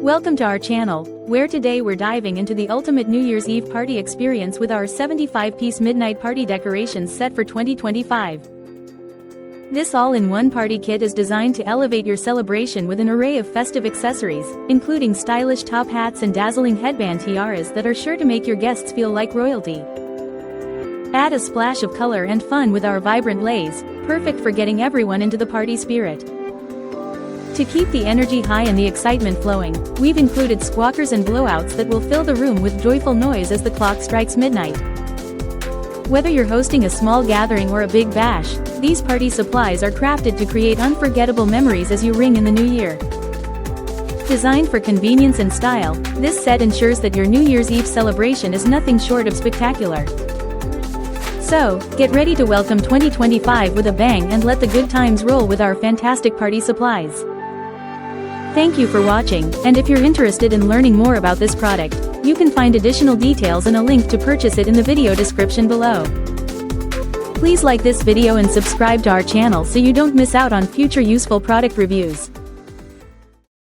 Welcome to our channel, where today we're diving into the ultimate New Year's Eve party experience with our 75-piece midnight party decorations set for 2025. This all-in-one party kit is designed to elevate your celebration with an array of festive accessories, including stylish top hats and dazzling headband tiaras that are sure to make your guests feel like royalty. Add a splash of color and fun with our vibrant leis, perfect for getting everyone into the party spirit. To keep the energy high and the excitement flowing, we've included squawkers and blowouts that will fill the room with joyful noise as the clock strikes midnight. Whether you're hosting a small gathering or a big bash, these party supplies are crafted to create unforgettable memories as you ring in the new year. Designed for convenience and style, this set ensures that your New Year's Eve celebration is nothing short of spectacular. So, get ready to welcome 2025 with a bang and let the good times roll with our fantastic party supplies. Thank you for watching, and if you're interested in learning more about this product, you can find additional details and a link to purchase it in the video description below. Please like this video and subscribe to our channel so you don't miss out on future useful product reviews.